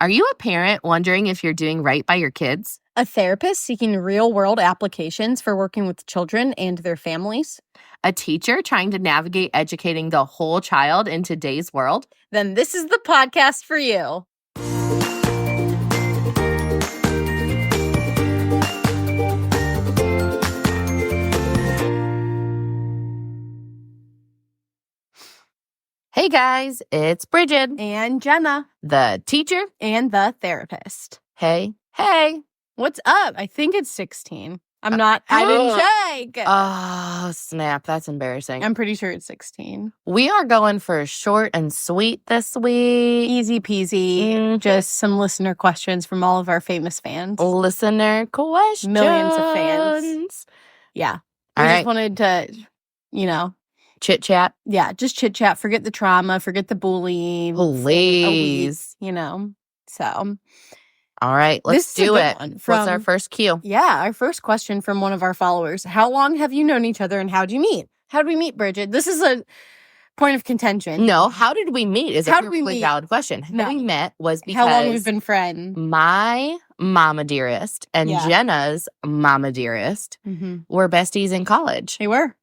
Are you a parent wondering if you're doing right by your kids? A therapist seeking real-world applications for working with children and their families? A teacher trying to navigate educating the whole child in today's world? Then this is the podcast for you. Hey guys, it's Brigid And Jenna. the teacher. And the therapist. Hey. What's up? I think it's 16. I didn't check. Oh, snap. That's embarrassing. I'm pretty sure it's 16. We are going for short and sweet this week. Easy peasy. Just some listener questions from all of our famous fans. Listener questions. Millions of fans. Yeah. All We right. just wanted to, Chit chat. yeah, just chit chat. Forget the trauma. Forget the bullying. Please. So, All right. This Let's is a do good it. one What's our from- first cue? yeah, our first question from one of our followers. How long have you known each other and how'd you meet? How'd we meet, Brigid? This is a point of contention. No, how did we meet is a How did we perfectly meet? valid question. How No. we met was because How long we've been friends. my mama dearest and Yeah. Jenna's mama dearest Mm-hmm. were besties in college. They were.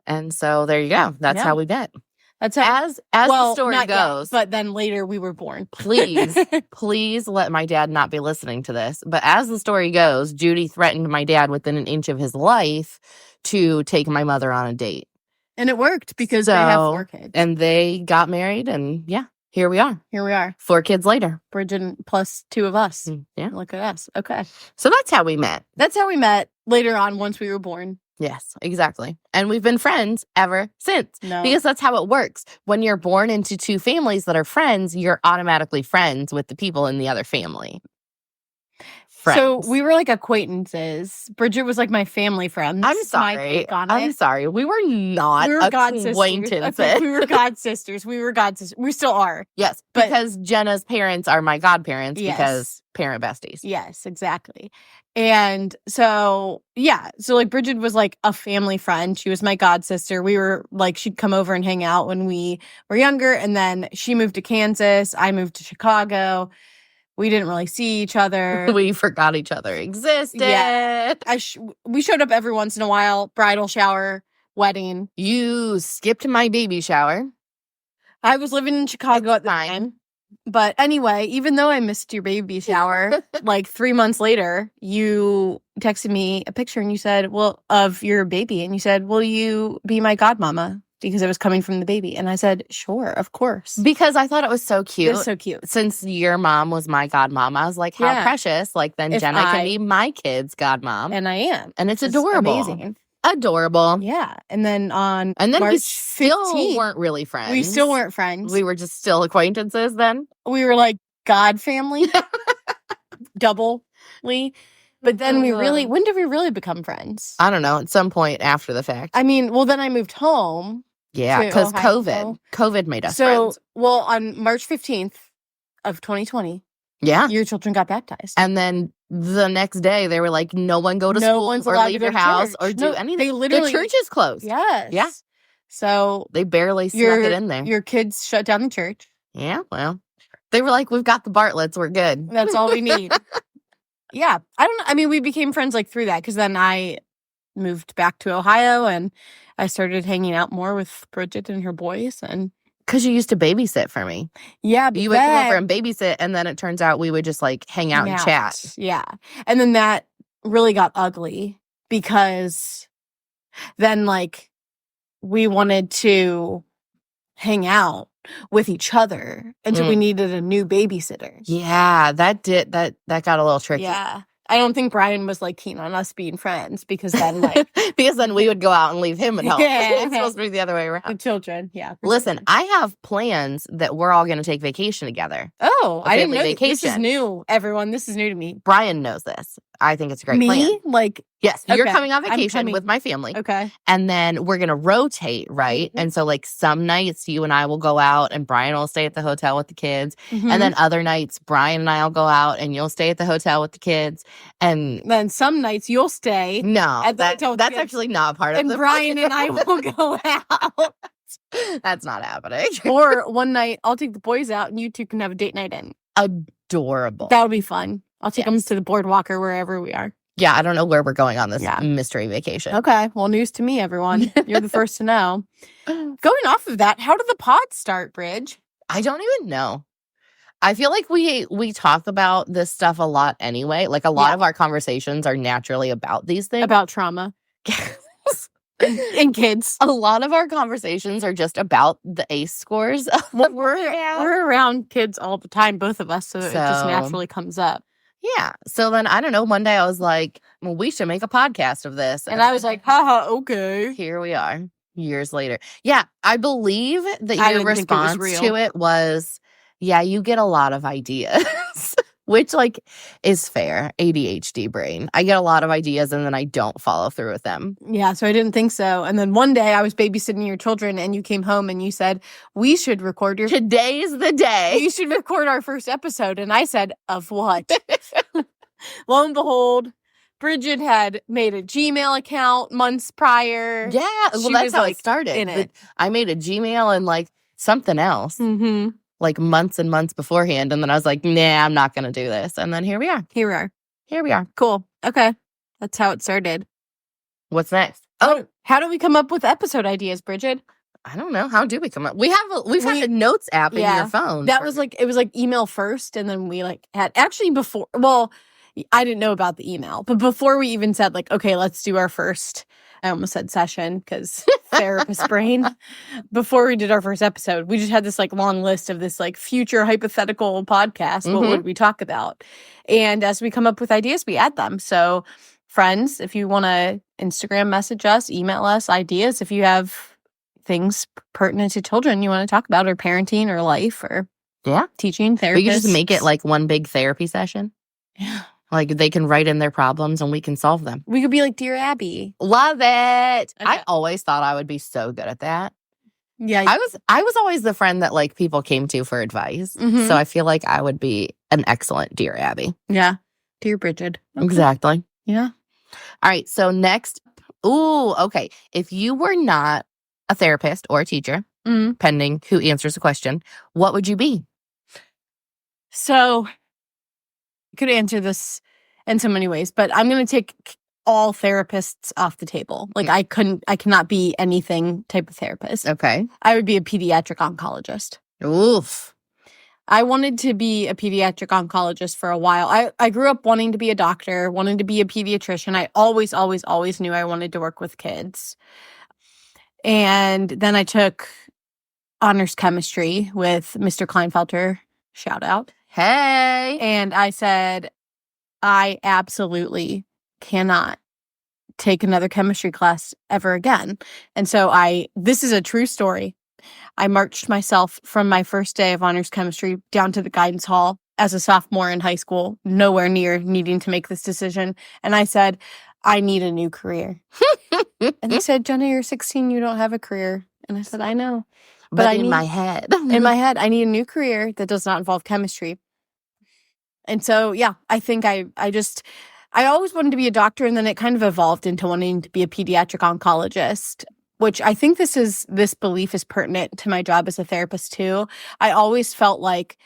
And so there you go. That's Yeah. how we met. That's how. As the story not yet, goes, but then later we were born. please let my dad not be listening to this. But as the story goes, Judy threatened my dad within an inch of his life to take my mother on a date. And it worked because they have 4 kids. And they got married, and yeah, here we are. Here we are. 4 kids later. Brigid plus 2 of us. Yeah. Look at us. Okay. So that's how we met. That's how we met later on once we were born. Yes, exactly. And we've been friends ever since. No. Because that's how it works. When you're born into 2 families that are friends, you're automatically friends with the people in the other family. Friends. So we were like acquaintances. Brigid was like my family friend. I'm That's my sorry. take on I'm it. sorry. We were not We were god sisters. acquaintances. Okay, we were god sisters. We were god sisters. We still are. Yes, But- because Jenna's parents are my godparents Yes. because parent besties. Yes, exactly. And so, yeah. So like Brigid was like a family friend. She was my god sister. We were like, she'd come over and hang out when we were younger. And then she moved to Kansas. I moved to Chicago. We didn't really see each other. We forgot each other existed. Yeah. We showed up every once in a while. Bridal shower, wedding. You skipped my baby shower. I was living in Chicago at the fine. time. But anyway, even though I missed your baby shower, like 3 months later, you texted me a picture and you said, well, of your baby. And you said, will you be my godmama? Because it was coming from the baby. And I said, sure, of course. Because I thought it was so cute. It's so cute. Since your mom was my godmom, I was like, how Yeah. precious. Like, then If Jenna can I- be my kid's godmom. And I am. And it's It's adorable. amazing. Adorable. Yeah. And then on And then we March still 15th, weren't really friends. we still weren't friends. We were just still acquaintances then. We were like God family, doubly. But then when did we really become friends? I don't know, at some point after the fact. I mean, well, then I moved home. Yeah, to because Ohio. COVID. COVID made us So, friends. well, on March 15th of 2020, Yeah. your children got baptized. And then the next day, they were like, no one go to No school one's or allowed to leave go your to house church. or do No, anything. they literally- The church is closed. Yes. Yeah. So They barely snuck your it in there. your kids shut down the church. Yeah, well, they were like, we've got the Bartletts. We're good. That's all we need. Yeah. I mean, we became friends like through that because then I moved back to Ohio and I started hanging out more with Brigid and her boys. And Because you used to babysit for me. yeah, but You would come over then- and babysit, and then it turns out we would just like hang out and chat. Yeah. And then that really got ugly because then like we wanted to hang out with each other until we needed a new babysitter. Yeah, that got a little tricky. Yeah. I don't think Brian was like keen on us being friends because then like Because then we would go out and leave him at home. Yeah. It's supposed to be the other way the around. children. Yeah. Listen, I have plans that we're all going to take vacation together. Oh, A I didn't family know. This is vacation. new, everyone. This is new to me. Brian knows this. I think it's a great Me? plan. Like, Yes, you're Okay, coming on I'm vacation coming. with my family. okay. And then we're going to rotate, right? Mhm. And so, like, some nights you and I will go out and Brian will stay at the hotel with the kids. Mhm. And then other nights, Brian and I will go out and you'll stay at the hotel with the kids. And then some nights you'll stay no, At the hotel with the that's kids. actually not part of and the Brian and I will go out. That's not happening. Or one night I'll take the boys out and you two can have a date night in. adorable. That would be fun. I'll take them to the boardwalk or wherever we are. Yeah, I don't know where we're going on this mystery vacation. Okay, well, news to me, everyone. You're the first to know. Going off of that, how did the pod start, Bridge? I don't even know. I feel like we talk about this stuff a lot anyway. Like a lot of our conversations are naturally about these things. About trauma. And kids. A lot of our conversations are just about the ACE scores. Well, we're around kids all the time, both of us, so it just naturally comes up. Yeah. So then, I don't know, one day I was like, well, we should make a podcast of this. And I was like, haha, okay. Here we are, years later. Yeah, I believe that your response to it was, yeah, you get a lot of ideas. Which, like, is fair. ADHD brain. I get a lot of ideas and then I don't follow through with them. Yeah, so I didn't think so. And then one day I was babysitting your children and you came home and you said, we should record Today's the day. You should record our first episode. And I said, of what? Lo and behold, Brigid had made a Gmail account months prior. Yeah, well, that's how it started. I made a Gmail and, like, something else. Mm-hmm. Like months and months beforehand. And then I was like, nah, I'm not going to do this. And then here we are. Here we are. Cool. Okay. That's how it started. What's next? How do we come up with episode ideas, Brigid? I don't know. How do we come up? We've had a notes app in your phone. That was like, it was like email first. And then we like had actually before, well, I didn't know about the email, but before we even said like, okay, let's do our first, I almost said session because therapist brain. Before we did our first episode, we just had this like long list of this like future hypothetical podcast. Mm-hmm. What would we talk about? And as we come up with ideas, we add them. So friends, if you want to Instagram message us, email us ideas, if you have things pertinent to children you want to talk about or parenting or life or teaching, therapy. We could just make it like one big therapy session. Yeah. Like they can write in their problems and we can solve them. We could be like Dear Abby. Love it. Okay. I always thought I would be so good at that. Yeah. I was always the friend that like people came to for advice. Mm-hmm. So I feel like I would be an excellent Dear Abby. Yeah. Dear Brigid. Okay. Exactly. Yeah. All right. So next. Ooh, okay. If you were not a therapist or a teacher, pending who answers the question, what would you be? So could answer this in so many ways, but I'm going to take all therapists off the table. Like I cannot be anything type of therapist. Okay. I would be a pediatric oncologist. Oof. I wanted to be a pediatric oncologist for a while. I grew up wanting to be a doctor, wanting to be a pediatrician. I always knew I wanted to work with kids. And then I took honors chemistry with Mr. Kleinfelter. Shout out. Hey. And I said, I absolutely cannot take another chemistry class ever again. And so this is a true story. I marched myself from my first day of honors chemistry down to the guidance hall as a sophomore in high school, nowhere near needing to make this decision. And I said, I need a new career. And they said, Jenna, you're 16, you don't have a career. And I said, I know. But in my head, I need a new career that does not involve chemistry. And so, yeah, I think I always wanted to be a doctor, and then it kind of evolved into wanting to be a pediatric oncologist, which I think this belief is pertinent to my job as a therapist too. I always felt like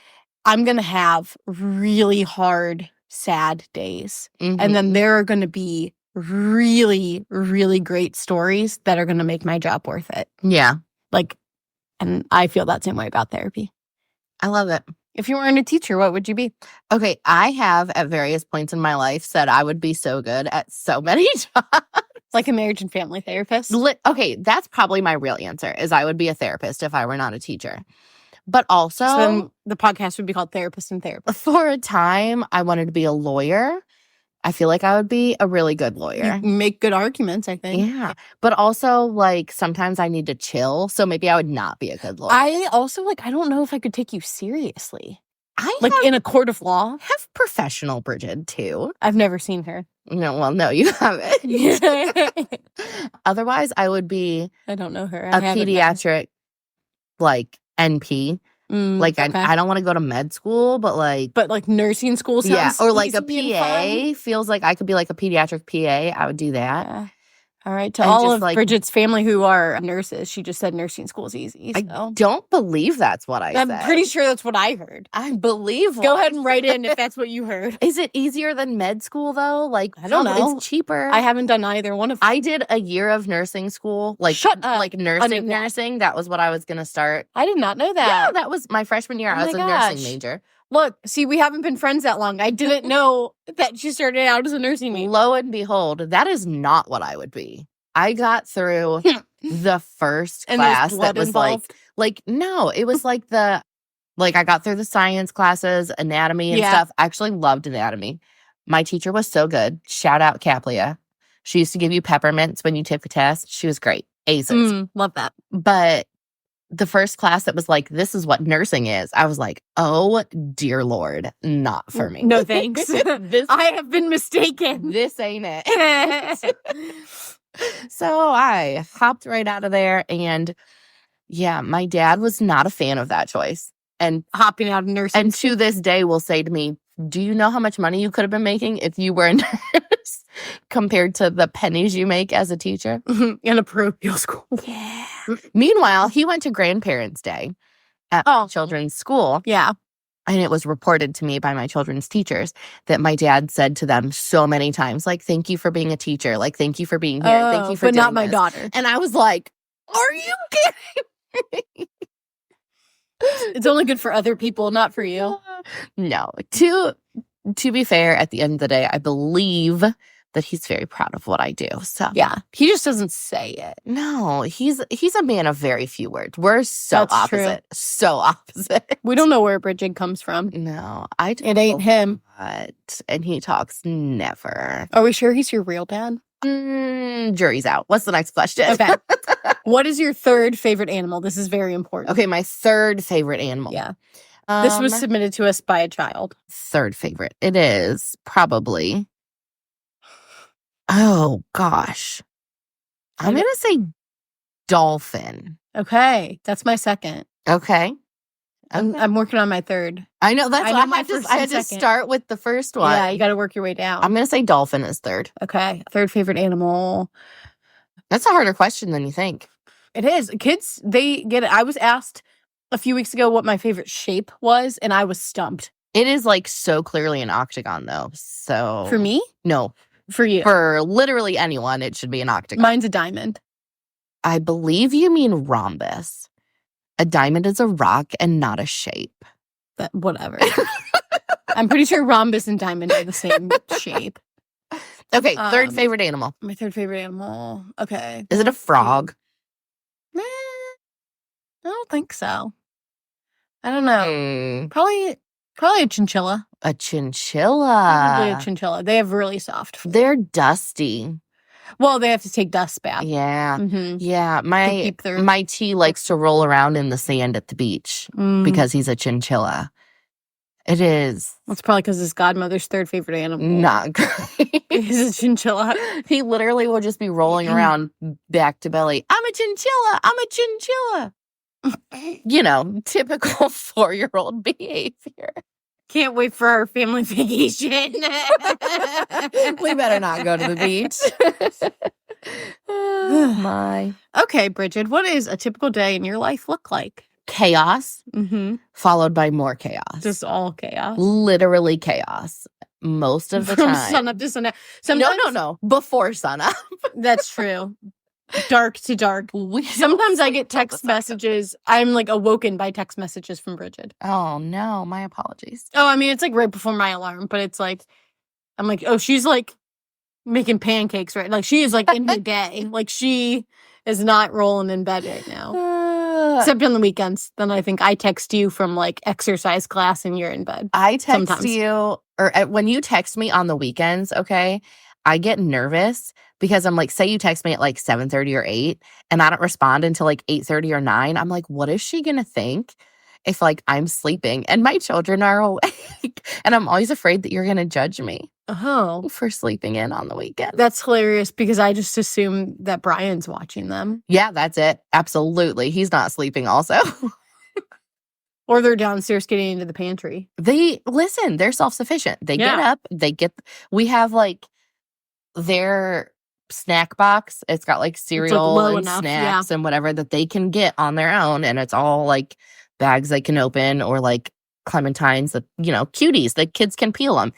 I'm going to have really hard, sad days. Mm-hmm. And then there are going to be really, really great stories that are going to make my job worth it. Yeah. And I feel that same way about therapy. I love it. If you weren't a teacher, what would you be? Okay, I have at various points in my life said I would be so good at so many jobs. Like a marriage and family therapist? Okay, that's probably my real answer, is I would be a therapist if I were not a teacher. But also... So then the podcast would be called Therapist and Therapist. For a time, I wanted to be a lawyer. I feel like I would be a really good lawyer. You make good arguments, I think. Yeah. But also, like, sometimes I need to chill, so maybe I would not be a good lawyer. I also, I don't know if I could take you seriously. In a court of law? I have professional Brigid, too. I've never seen her. No, you haven't. Otherwise, I would be... I don't know her. A pediatric, NP. I don't want to go to med school, but But nursing school sounds... Yeah, or like a PA. Feels like I could be like a pediatric PA. I would do that. All right. To all of Bridget's family who are nurses, she just said nursing school is easy. So. I don't believe that's what I said. I'm pretty sure that's what I heard. I believe. Go ahead and write in if that's what you heard. Is it easier than med school, though? Like, I don't know. It's cheaper. I haven't done either one of them. I did a year of nursing school. Like, shut up. Like nursing. That was what I was going to start. I did not know that. Yeah, that was my freshman year. I was a nursing major. Look, see, we haven't been friends that long. I didn't know that she started out as a nursing major. Lo and behold, that is not what I would be. I got through the first class that was involved? No, it was I got through the science classes, anatomy and stuff. I actually loved anatomy. My teacher was so good. Shout out Caplia. She used to give you peppermints when you took the test. She was great. Aces. Love that. But the first class that was this is what nursing is. I was like, oh, dear Lord, not for me. No thanks. I have been mistaken. This ain't it. So I hopped right out of there. And yeah, my dad was not a fan of that choice. And hopping out of nursing. And to this day will say to me, do you know how much money you could have been making if you were a nurse compared to the pennies you make as a teacher? In a parochial school. Yeah. Meanwhile, he went to Grandparents' Day at my children's school. Yeah. And it was reported to me by my children's teachers that my dad said to them so many times, thank you for being a teacher. Thank you for being here. Thank you for doing but not my this. daughter. And I was like, are you kidding me? It's only good for other people, not for you. No. To be fair, at the end of the day, I believe that he's very proud of what I do. So yeah, he just doesn't say it. No, he's a man of very few words. We're so opposite. True. So opposite. We don't know where Brigid comes from. No, it ain't him. And he talks never. Are we sure he's your real dad? Jury's out. What's the next question? Okay. What is your third favorite animal? This is very important. Okay, my third favorite animal. Yeah. This was submitted to us by a child. Third favorite. It is probably... Oh, gosh. I'm going to say dolphin. Okay. That's my second. Okay. I'm working on my third. I know. That's what I had to start with the first one. Yeah, you got to work your way down. I'm going to say dolphin is third. Okay. Third favorite animal. That's a harder question than you think. It is. Kids, they get it. I was asked a few weeks ago what my favorite shape was, and I was stumped. It is so clearly an octagon, though. So for me? No. For you. For literally anyone, it should be an octagon. Mine's a diamond. I believe you mean rhombus. A diamond is a rock and not a shape. Whatever. I'm pretty sure rhombus and diamond are the same shape. Okay, third favorite animal. My third favorite animal. Okay. Is it a frog? I don't think so. I don't know. Probably a chinchilla. A chinchilla. Probably a chinchilla. They have really soft fur. They're dusty. Well, they have to take dust bath. Yeah. Mm-hmm. Yeah. My T likes to roll around in the sand at the beach because he's a chinchilla. It is. That's probably because his godmother's third favorite animal. Not great. He's a chinchilla. He literally will just be rolling around back to belly. I'm a chinchilla. I'm a chinchilla. Typical 4-year-old behavior. Can't wait for our family vacation. We better not go to the beach. Oh, my. Okay, Brigid, what does a typical day in your life look like? Chaos, followed by more chaos. Just all chaos. Literally chaos. Most of the time. From sun up to sun down. No. Before sun up. That's true. Dark to dark. Sometimes I get text messages. I'm awoken by text messages from Brigid. Oh, no. My apologies. Oh, I mean, it's right before my alarm, but it's I'm oh, she's making pancakes, right? She is in her day. She is not rolling in bed right now. Except on the weekends. Then I think I text you from exercise class and you're in bed. I text you, or when you text me on the weekends, okay, I get nervous because I'm say you text me at 7:30 or 8 and I don't respond until 8:30 or 9. I'm what is she going to think if I'm sleeping and my children are awake? And I'm always afraid that you're going to judge me. Oh, for sleeping in on the weekend. That's hilarious because I just assume that Brian's watching them. Yeah, that's it. Absolutely. He's not sleeping also. Or they're downstairs getting into the pantry. They're self-sufficient. They get up, we have their snack box. It's got like cereal low and enough, snacks and whatever that they can get on their own. And it's all like bags they can open or like clementines that, cuties that kids can peel them.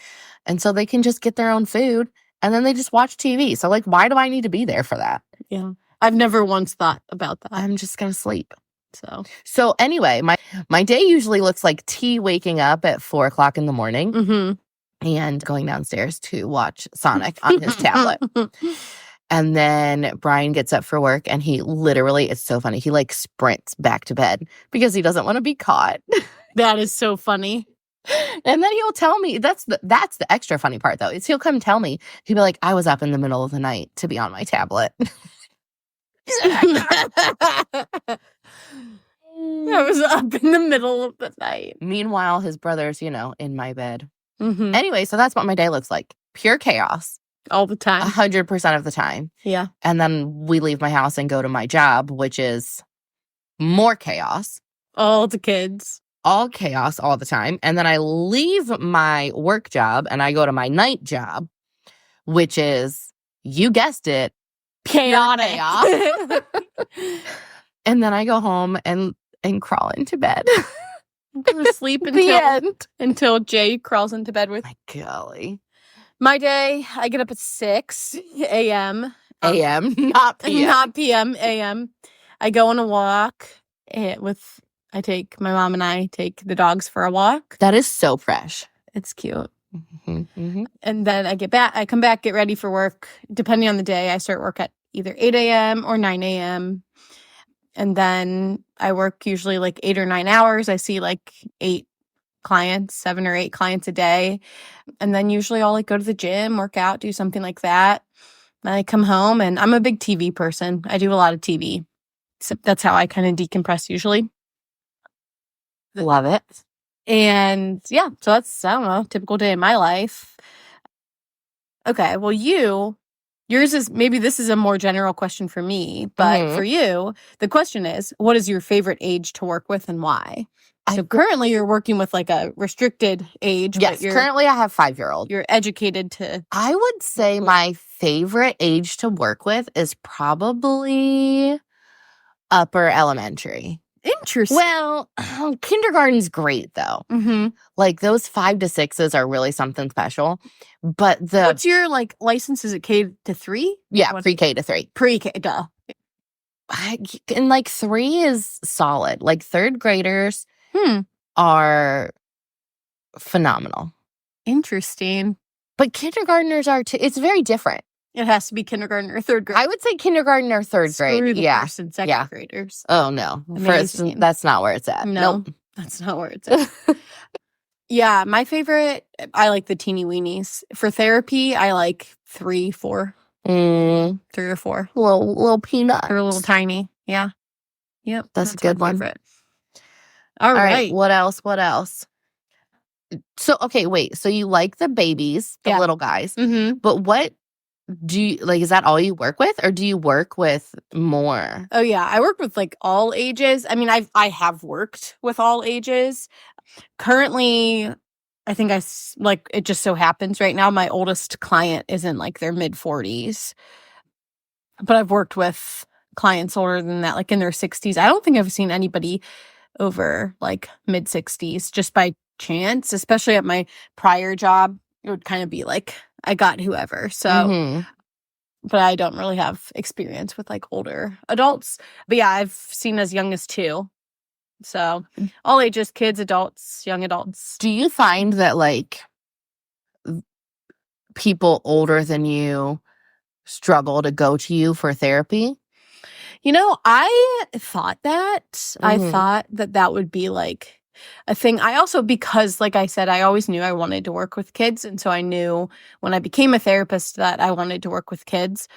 And so they can just get their own food and then they just watch TV. So like, why do I need to be there for that? Yeah. I've never once thought about that. I'm just going to sleep. So anyway, my day usually looks like T waking up at 4:00 in the morning and going downstairs to watch Sonic on his tablet. And then Brian gets up for work and he literally, it's so funny, he like sprints back to bed because he doesn't want to be caught. That is so funny. And then he'll tell me, that's the extra funny part though, is he'll come tell me, he'll be like, I was up in the middle of the night to be on my tablet. I was up in the middle of the night. Meanwhile, his brother's, in my bed. Anyway, so that's what my day looks like. Pure chaos. All the time. 100% of the time. Yeah. And then we leave my house and go to my job, which is more chaos. All the kids. All chaos all the time. And then I leave my work job and I go to my night job, which is, you guessed it, chaotic. Chaos. And then I go home and crawl into bed. I'm going to sleep until Jay crawls into bed with. My golly. My day, I get up at 6 a.m. A.m., not p.m. Not p.m., a.m. I go on a walk my mom and I take the dogs for a walk. That is so fresh. It's cute. And then I come back, get ready for work. Depending on the day, I start work at either 8 a.m. or 9 a.m. And then I work usually like 8 or 9 hours. I see like 7 or 8 clients a day. And then usually I'll like go to the gym, work out, do something like that. Then I come home and I'm a big TV person. I do a lot of TV. So that's how I kind of decompress usually. Love it. And yeah, so that's, I don't know, typical day in my life. Okay, well yours is, maybe this is a more general question for me, but for you, the question is, what is your favorite age to work with and why? So currently you're working with like a restricted age. Yes, currently I have 5-year-old. You're educated to. I would say my favorite age to work with is probably upper elementary. Interesting. Well, kindergarten's great though. Like those 5 to 6s are really something special. But what's your like license? Is it K to 3? Yeah, pre-K to 3. Pre-K, duh. And like 3 is solid. Like 3rd graders are phenomenal. Interesting. But kindergartners are too. It's very different. It has to be kindergarten or 3rd grade. I would say kindergarten or 3rd grade. Screw the first and second graders. Oh, no. That's not where it's at. Nope. That's not where it's at. Yeah, my favorite, I like the teeny weenies. For therapy, I like 3, 4. 3 or 4. Little peanuts. They're a little tiny. Yeah. Yep. That's a good one. Favorite. All right. What else? So, okay, wait. So you like the babies, the little guys. But what do you, like, is that all you work with? Or do you work with more? Oh, yeah. I work with, like, all ages. I mean, I have worked with all ages. Currently, I think it just so happens right now, my oldest client is in, like, their mid-40s. But I've worked with clients older than that, like, in their 60s. I don't think I've seen anybody over, like, mid-60s just by chance, especially at my prior job. It would kind of be like, I got whoever. So, but I don't really have experience with like older adults. But yeah, I've seen as young as 2. So all ages, kids, adults, young adults. Do you find that like people older than you struggle to go to you for therapy? You know, I thought that. I thought that would be like a thing. I also, because like I said, I always knew I wanted to work with kids. And so I knew when I became a therapist that I wanted to work with kids.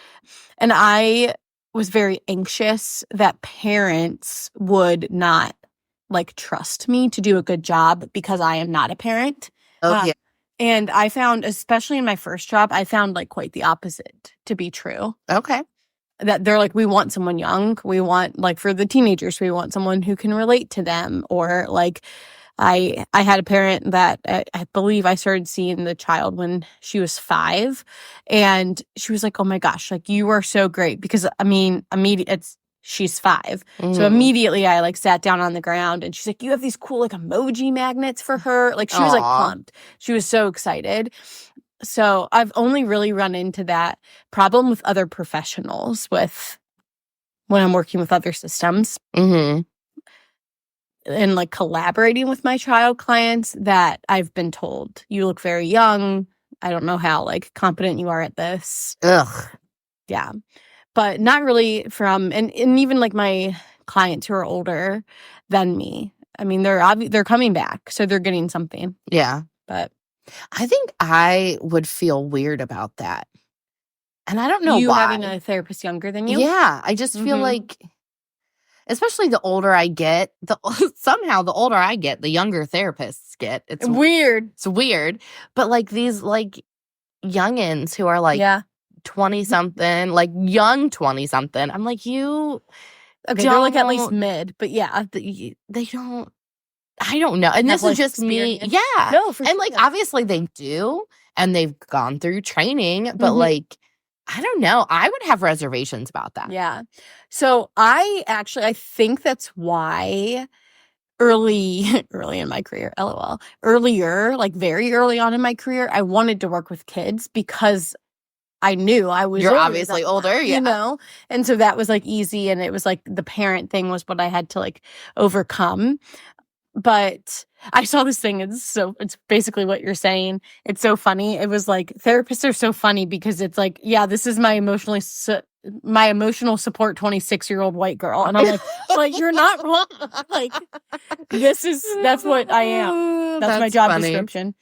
And I was very anxious that parents would not like trust me to do a good job because I am not a parent. Okay. And I found, especially in my first job, I found like quite the opposite to be true. Okay. That they're like, we want someone young. We want, like, for the teenagers, we want someone who can relate to them. Or, like, I had a parent that I believe I started seeing the child when she was 5, and she was like, "Oh my gosh, like you are so great." Because I mean, she's 5. So immediately I like sat down on the ground and she's like, "You have these cool like emoji magnets for her." Like she was like pumped. She was so excited. So I've only really run into that problem with other professionals when I'm working with other systems. And like collaborating with my child clients, that I've been told, "You look very young. I don't know how like competent you are at this." Ugh. Yeah. But not really from, and even like my clients who are older than me. I mean, they're coming back, so they're getting something. Yeah. But I think I would feel weird about that. And I don't know you why. having a therapist younger than you? Yeah. I just feel like, especially the older I get, somehow the older I get, the younger therapists get. It's weird. It's weird. But like these like youngins who are like 20-something, like young 20-something. I'm like, you they're like at least mid, but yeah. They don't, I don't know. And this is just me. Yeah. No, for and like, obviously they do, and they've gone through training, but like, I don't know. I would have reservations about that. Yeah. So I think that's why early in my career, LOL, earlier, like very early on in my career, I wanted to work with kids because I knew I was obviously older, you know? And so that was like easy. And it was like the parent thing was what I had to like overcome. But I saw this thing. It's basically what you're saying. It's so funny. It was like, therapists are so funny because it's like, yeah, this is my emotional support 26-year-old white girl. And I'm like, you're not wrong. Like, that's what I am. That's my job description.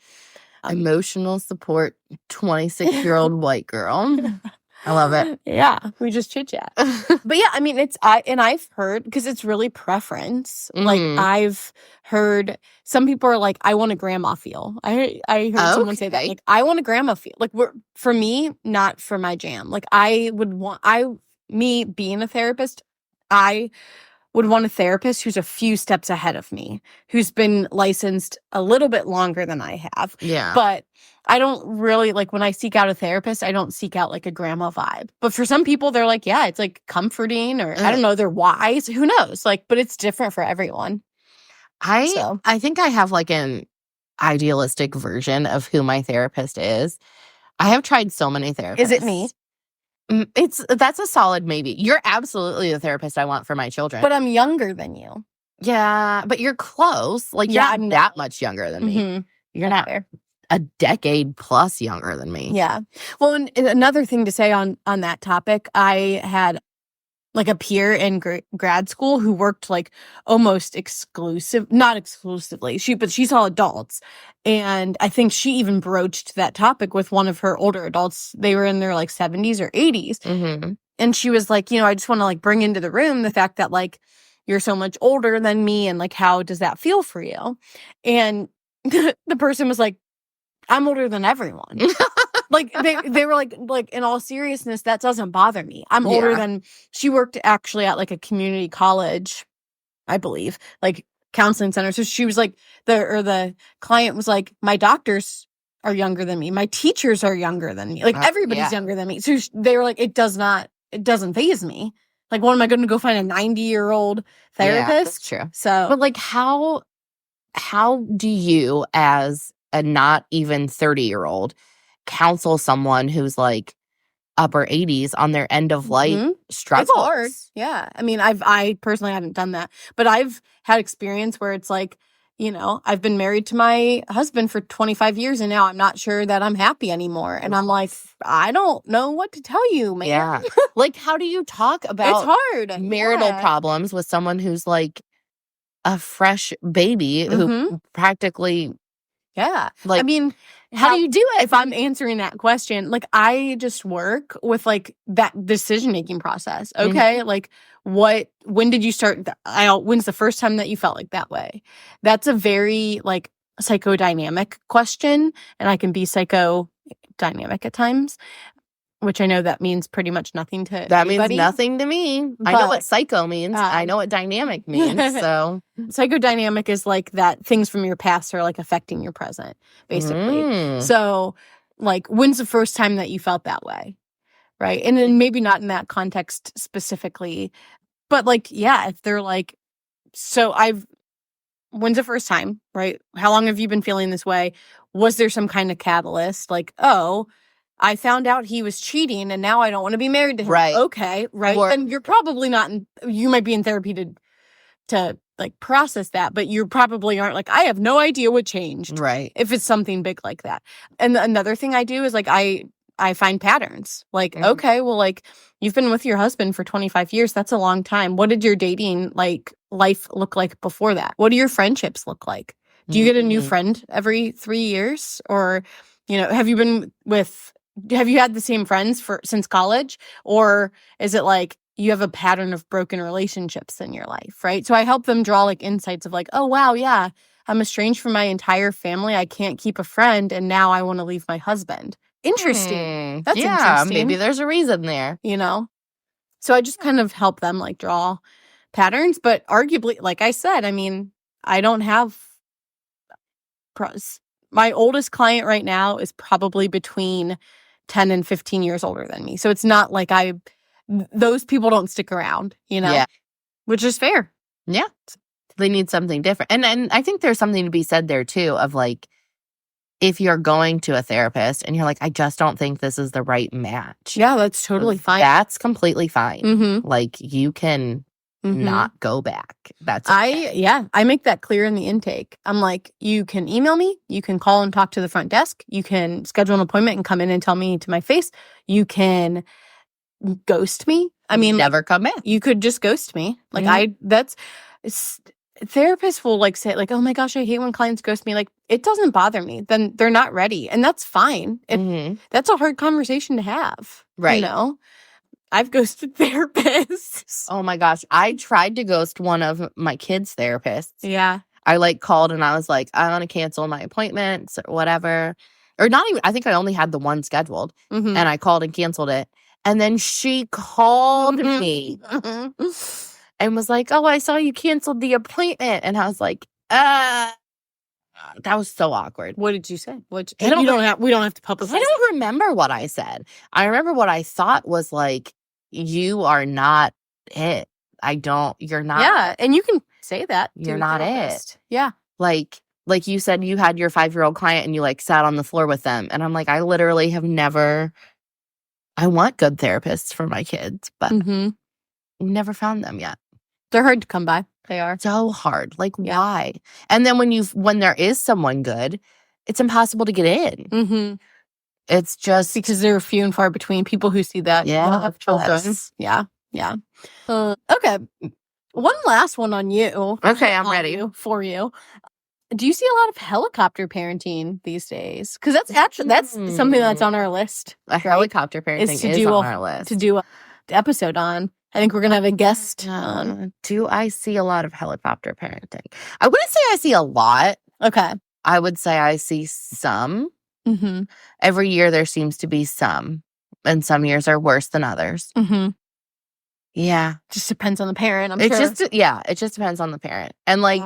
Emotional support 26-year-old white girl. I love it. Yeah, we just chit chat. But yeah, I mean, I've heard, because it's really preference. Like I've heard some people are like, "I want a grandma feel." I heard someone say that, like, "I want a grandma feel." Like for me, not for my jam. Like me being a therapist, I would want a therapist who's a few steps ahead of me, who's been licensed a little bit longer than I have. Yeah. But I don't really, like, when I seek out a therapist, I don't seek out like a grandma vibe. But for some people, they're like, yeah, it's like comforting, or I don't know, they're wise. Who knows? Like, but it's different for everyone. I think I have like an idealistic version of who my therapist is. I have tried so many therapists. Is it me? That's a solid maybe. You're absolutely the therapist I want for my children. But I'm younger than you. Yeah, but you're close. Like, you're not that much younger than me. You're not a decade plus younger than me. Yeah. Well, and another thing to say on that topic, I had like a peer in grad school who worked like almost not exclusively, but she saw adults. And I think she even broached that topic with one of her older adults. They were in their like 70s or 80s. And she was like, I just want to like bring into the room the fact that like you're so much older than me, and like, how does that feel for you? And the person was like, I'm older than everyone. Like they were like in all seriousness, that doesn't bother me. I'm older than. She worked actually at like a community college, I believe, like counseling center. So she was like, the client was like, my doctors are younger than me. My teachers are younger than me. Like everybody's younger than me. So they were like, it doesn't faze me. Like, what am I going to go find a 90-year-old therapist? Yeah, that's true. So, but like, how do you, as a not even 30-year-old, counsel someone who's like upper 80s on their end of life struggles? It's hard. Yeah. I mean, I personally haven't done that, but I've had experience where it's like, I've been married to my husband for 25 years, and now I'm not sure that I'm happy anymore. And I'm like, I don't know what to tell you, man. Yeah. Like, how do you talk about marital problems with someone who's like a fresh baby who practically... Yeah. Like, I mean, how do you do it? If I'm answering that question, like, I just work with like that decision-making process. Okay. Like, when did you start? When's the first time that you felt like that way? That's a very like psychodynamic question. And I can be psychodynamic at times. which I know that means pretty much nothing to That anybody. means nothing to me. I know what psycho means. I know what dynamic means. So psychodynamic is like that things from your past are like affecting your present, basically. So like, when's the first time that you felt that way? Right. And then maybe not in that context specifically, but like, yeah, if they're like, when's the first time, right? How long have you been feeling this way? Was there some kind of catalyst? Like, oh, I found out he was cheating and now I don't want to be married to him. Right. Okay. Right. And you're probably not you might be in therapy to like process that, but you probably aren't like, I have no idea what changed. Right. If it's something big like that. And another thing I do is like, I find patterns. Like, okay, well, like, you've been with your husband for 25 years. That's a long time. What did your dating like life look like before that? What do your friendships look like? Do you get a new friend every 3 years? Or, have you had the same friends since college? Or is it like you have a pattern of broken relationships in your life, right? So I help them draw like insights of like, oh, wow, yeah, I'm estranged from my entire family. I can't keep a friend. And now I want to leave my husband. Interesting. That's interesting. Maybe there's a reason there. So I just kind of help them like draw patterns. But arguably, like I said, I mean, I don't have pros. My oldest client right now is probably between 10 and 15 years older than me. So it's not like those people don't stick around, Yeah. Which is fair. Yeah. They need something different. And I think there's something to be said there too of like, if you're going to a therapist and you're like, I just don't think this is the right match. Yeah, that's totally fine. That's completely fine. Like, you can not go back. That's okay. I make that clear in the intake. I'm like, you can email me, you can call and talk to the front desk, you can schedule an appointment and come in and tell me to my face, you can ghost me. I mean, never come back. You could just ghost me. Like therapists will like say like, oh my gosh, I hate when clients ghost me. Like, it doesn't bother me. Then they're not ready. And that's fine. That's a hard conversation to have. Right. I've ghosted therapists. Oh my gosh. I tried to ghost one of my kids' therapists. Yeah. I like called and I was like, I want to cancel my appointments or whatever. Or not even, I think I only had the one scheduled. And I called and canceled it. And then she called me and was like, oh, I saw you canceled the appointment. And I was like, that was so awkward. What did you say? We don't have to publicize. I don't remember what I said. I remember what I thought was like, you are not it. You're not. Yeah. And you can say that. You're not it. Yeah. Like you said, you had your 5-year-old client and you like sat on the floor with them. And I'm like, I literally have never, I want good therapists for my kids, but never found them yet. They're hard to come by. They are. So hard. Like, why? And then when there is someone good, it's impossible to get in. It's just because they're few and far between people who see that. Yeah. Have children. Yeah. Okay. One last one on you. Okay, I'm ready. For you. Do you see a lot of helicopter parenting these days? Because that's something that's on our list. Helicopter parenting is on our list. To do an episode on. I think we're going to have a guest on. Do I see a lot of helicopter parenting? I wouldn't say I see a lot. Okay. I would say I see some. Every year there seems to be some. And some years are worse than others. Yeah. Just depends on the parent, I'm sure. It just depends on the parent. And like,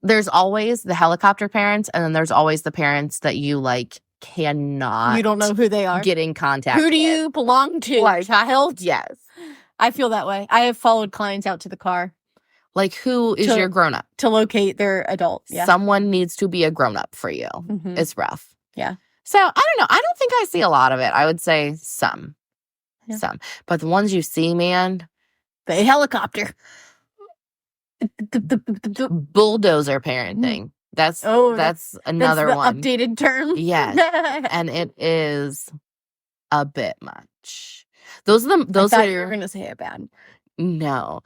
there's always the helicopter parents, and then there's always the parents that you like cannot. You don't know who they are. Get in contact. Who do you belong to, child? Yes. I feel that way. I have followed clients out to the car. Like, who is your grown-up? To locate their adult. Yeah. Someone needs to be a grown-up for you. It's rough. Yeah. So, I don't know. I don't think I see a lot of it. I would say some. Yeah. Some. But the ones you see, man. The helicopter. The bulldozer parenting. That's another one. Updated term. Yes. And it is a bit much. Those are you were gonna say it bad. No,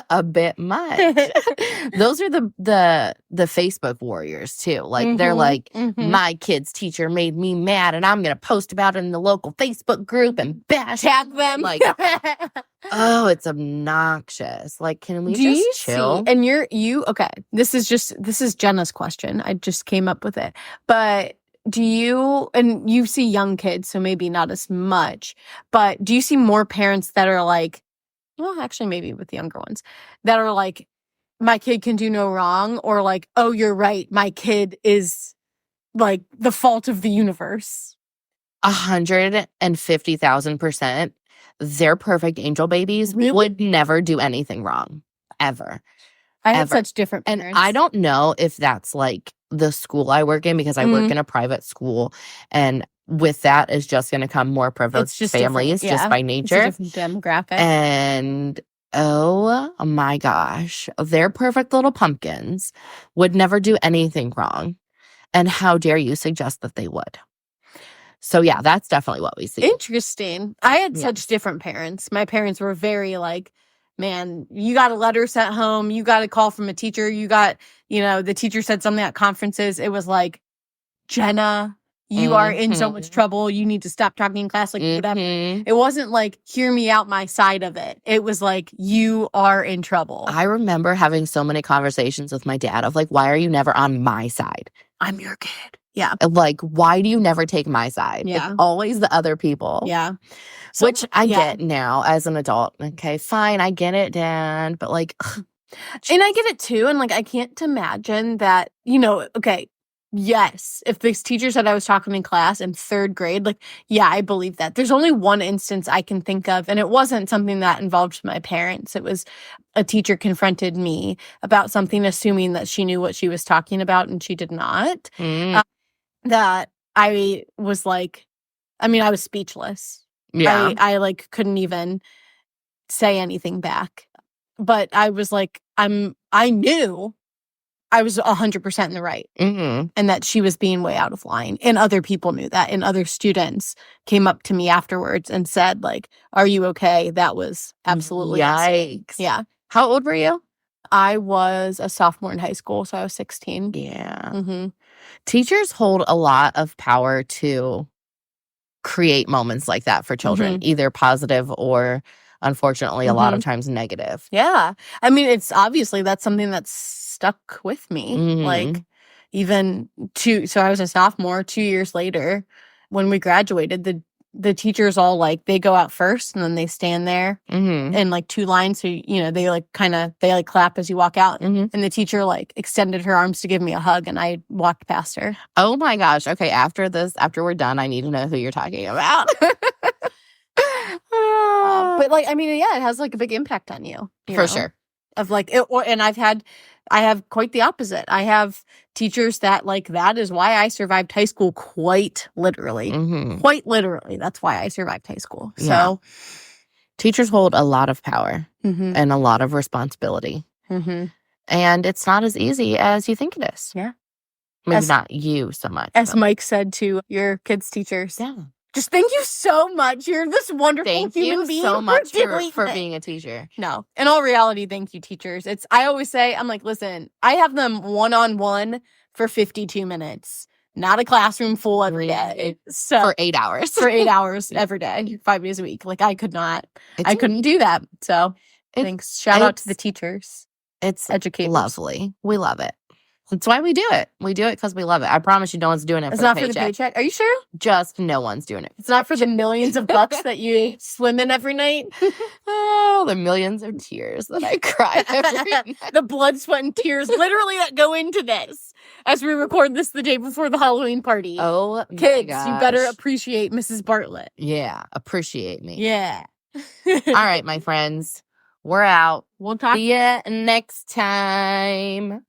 a bit much. Those are the Facebook warriors too. Like they're like, my kid's teacher made me mad, and I'm gonna post about it in the local Facebook group and tag them. Like, oh, it's obnoxious. Like, can we just chill? And okay. This is Jenna's question. I just came up with it, but do you, and you see young kids, so maybe not as much, but do you see more parents that are like, well, actually, maybe with the younger ones, that are like, my kid can do no wrong, or like, oh, you're right, my kid is like the fault of the universe? 150,000%. Their perfect angel babies would never do anything wrong. Ever. I had such different parents. And I don't know if that's like the school I work in, because I work in a private school, and with that is just going to come more privileged families just by nature. It's a different demographic. And oh my gosh, their perfect little pumpkins would never do anything wrong. And how dare you suggest that they would? So yeah, that's definitely what we see. Interesting. I had such different parents. My parents were very like, man, you got a letter sent home, you got a call from a teacher, you got, the teacher said something at conferences. It was like, Jenna, you are in so much trouble. You need to stop talking in class, like whatever. It wasn't like, hear me out my side of it. It was like, you are in trouble. I remember having so many conversations with my dad of like, why are you never on my side? I'm your kid. Yeah. Like, why do you never take my side? Yeah. It's always the other people. Yeah. So, which I get now as an adult. Okay, fine. I get it, Dad. But like, and I get it too. And like, I can't imagine that, okay, yes, if this teacher said I was talking in class in third grade, like, yeah, I believe that. There's only one instance I can think of, and it wasn't something that involved my parents. It was a teacher confronted me about something, assuming that she knew what she was talking about, and she did not. That I was like, I was speechless. Yeah. I like couldn't even say anything back. But I was like, I knew I was 100% in the right, and that she was being way out of line. And other people knew that, and other students came up to me afterwards and said, like, are you okay? That was absolutely yikes. Yeah. How old were you? I was a sophomore in high school, so I was 16. Yeah. Teachers hold a lot of power to create moments like that for children, either positive or, unfortunately, a lot of times negative. Yeah. It's obviously that's something that's stuck with me. Like, even so I was a sophomore, 2 years later, when we graduated, the teachers all like, they go out first and then they stand there in like two lines. So, they like they clap as you walk out. And the teacher like extended her arms to give me a hug, and I walked past her. Oh my gosh. Okay. After we're done, I need to know who you're talking about. But like, it has like a big impact on you. For sure. Of like, and I have quite the opposite. I have teachers that like, that is why I survived high school, quite literally. Quite literally. That's why I survived high school. So teachers hold a lot of power and a lot of responsibility. And it's not as easy as you think it is. Yeah. Maybe not you so much. As Mike said to your kids' teachers. Yeah. Just thank you so much. You're this wonderful human being. Thank you so much for being a teacher. No. In all reality, thank you, teachers. I always say, I'm like, listen, I have them one-on-one for 52 minutes. Not a classroom full every day. So, for 8 hours. For 8 hours every day, 5 days a week. Like, I couldn't do that. So, thanks. Shout out to the teachers. It's educators. Lovely. We love it. That's why we do it. We do it because we love it. I promise you no one's doing it for the paycheck. It's not for the paycheck? Are you sure? Just no one's doing it. It's not for the millions of bucks that you swim in every night? Oh, the millions of tears that I cry every night. The blood, sweat, and tears literally that go into this as we record this the day before the Halloween party. Oh, kids, you better appreciate Mrs. Bartlett. Yeah, appreciate me. Yeah. All right, my friends. We're out. We'll talk. See ya next time.